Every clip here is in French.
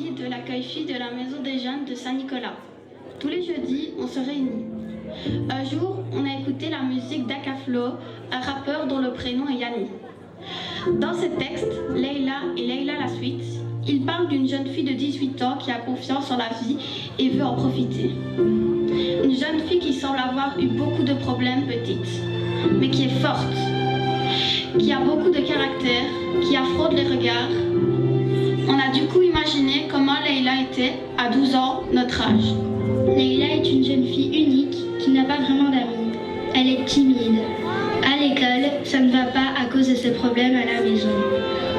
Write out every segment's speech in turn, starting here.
partie de l'accueil filles de la maison des jeunes de Saint-Nicolas. Tous les jeudis, on se réunit. Un jour, on a écouté la musique d'Akaflo, un rappeur dont le prénom est Yanni. Dans ce texte, Leila et Leila la suite, il parle d'une jeune fille de 18 ans qui a confiance en la vie et veut en profiter. Une jeune fille qui semble avoir eu beaucoup de problèmes petite, mais qui est forte, qui a beaucoup de caractère, qui affronte les regards. On a du coup imaginé comment Leila était à 12 ans, notre âge. Leila est une jeune fille unique qui n'a pas vraiment d'amis. Elle est timide. À l'école, ça ne va pas à cause de ses problèmes à la maison.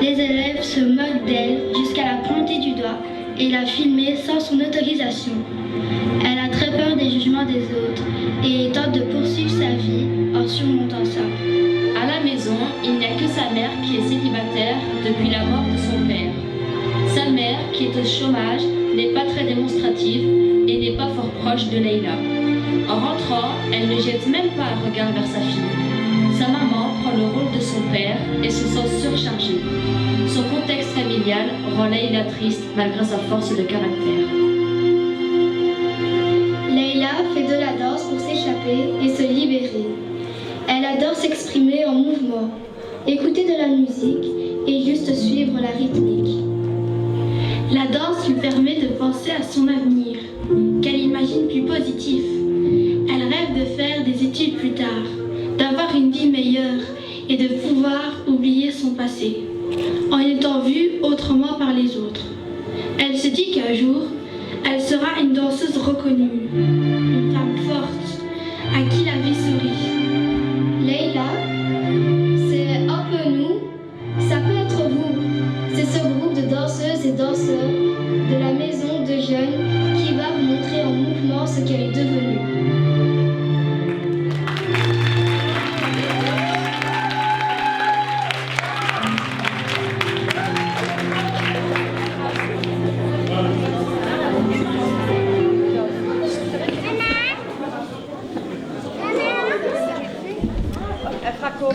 Les élèves se moquent d'elle jusqu'à la pointer du doigt et la filmer sans son autorisation. Elle a très peur des jugements des autres et tente de poursuivre sa vie en surmontant ça. À la maison, il n'y a que sa mère qui est célibataire depuis la mort de son père. Sa mère, qui est au chômage, n'est pas très démonstrative et n'est pas fort proche de Leila. En rentrant, elle ne jette même pas un regard vers sa fille. Sa maman prend le rôle de son père et se sent surchargée. Son contexte familial rend Leila triste malgré sa force de caractère. Leila fait de la danse pour s'échapper et se libérer. Elle adore s'exprimer en mouvement, écouter de la musique et juste suivre la rythmique. La danse lui permet de penser à son avenir, qu'elle imagine plus positif. Elle rêve de faire des études plus tard, d'avoir une vie meilleure et de pouvoir oublier son passé, en étant vue autrement par les autres. Elle se dit qu'un jour, elle sera une danseuse reconnue, une femme forte, à qui la vie sourit. Leila, c'est un peu nous, ça peut être vous. C'est ce groupe de danseuses et danseurs de la maison de jeunes qui va vous montrer en mouvement ce qu'elle est devenue.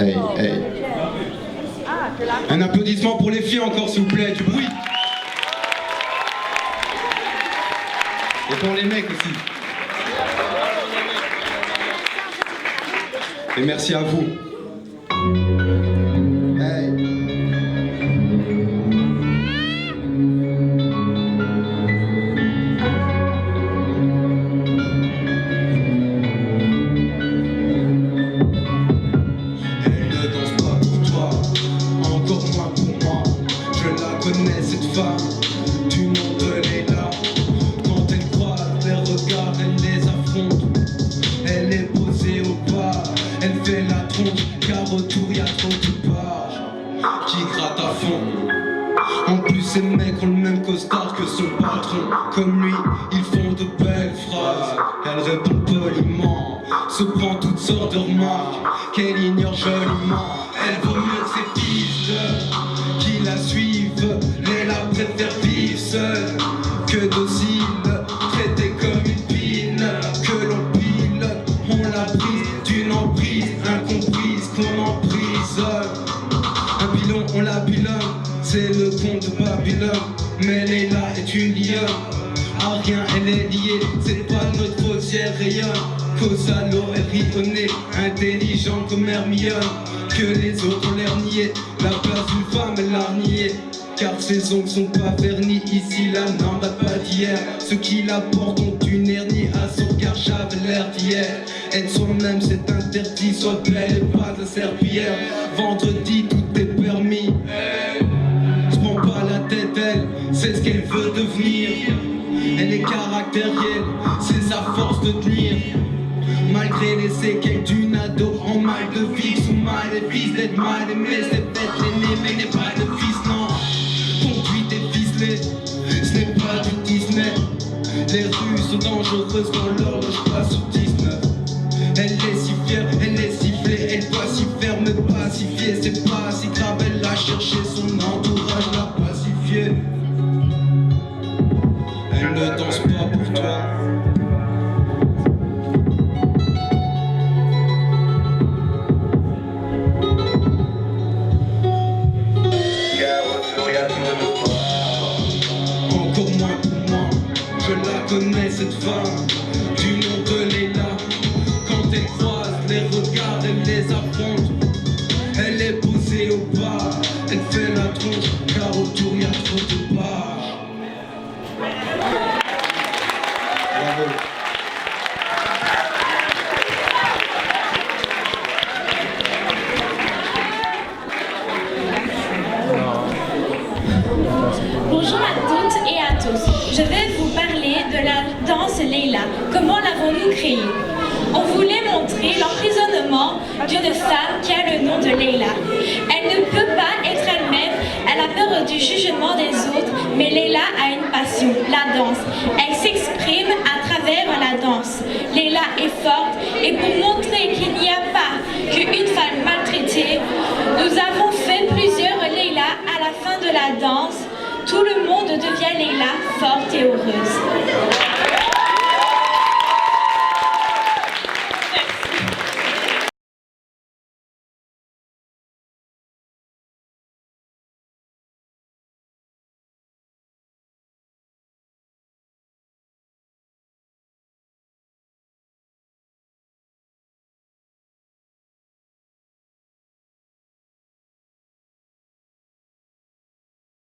Hey, hey. Un applaudissement pour les filles encore s'il vous plaît, du bruit. Et pour les mecs aussi. Et merci à vous. Hey. Ces mecs ont le même costard que son patron. Comme lui, ils font de belles phrases. Elle répond poliment, se prend toutes sortes de remarques qu'elle ignore joliment. Elle vaut mieux que ses pistes qui la suivent. Leila préfère vivre seule que docile, traitée comme une pine que l'on pilote. On la prise d'une emprise incomprise qu'on emprisonne. Un pilon, on la pilonne. C'est le comte de Babylone, mais Leila est une lionne. À rien elle est liée, c'est pas notre faute si elle rayonne. Cosalo est rionné, intelligente comme Hermione. Que les autres ont l'air niés, la place d'une femme elle l'a niée. Car ses ongles sont pas vernis, ici la norme date pas d'hier. Ceux qui la portent ont une hernie, à son regard j'avais l'air d'hier. Être soi-même c'est interdit, sois belle et pas de serpillière. Vendredi tout est permis. Pas la tête, elle, c'est ce qu'elle veut devenir. Elle est caractérielle, c'est sa force de tenir. Malgré les séquelles d'une ado en mal de vie, son mal est fils d'être mal aimé, c'est peut-être l'aîné, mais n'est pas de fils, non. Conduite est ficelée, ce n'est pas du Disney. Les rues sont dangereuses quand l'horloge passe sur 19. Elle est si fière, elle est sifflée, elle doit s'y faire me pacifier. C'est pas si grave, elle a cherché son entourage, l'a pacifié. Elle ne danse pas pour toi. encore moins pour moi. Je la connais cette femme, du nom de Leila. Quand elle croise les regards, elle les affronte. Elle est posée au bar, elle fait la tronche, car autour y a trop de bars. Bravo. Bonjour à toutes et à tous. Je vais vous parler de la danse Leila. Comment l'avons-nous créée? On voulait montrer l'emprisonnement d'une femme qui a le nom de Leila. Elle ne peut pas être elle-même, elle a peur du jugement des autres, mais Leila a une passion, la danse. Elle s'exprime à travers la danse. Leila est forte et pour montrer qu'il n'y a pas qu'une femme maltraitée, nous avons fait plusieurs Leila à la fin de la danse. Tout le monde devient Leila forte et heureuse.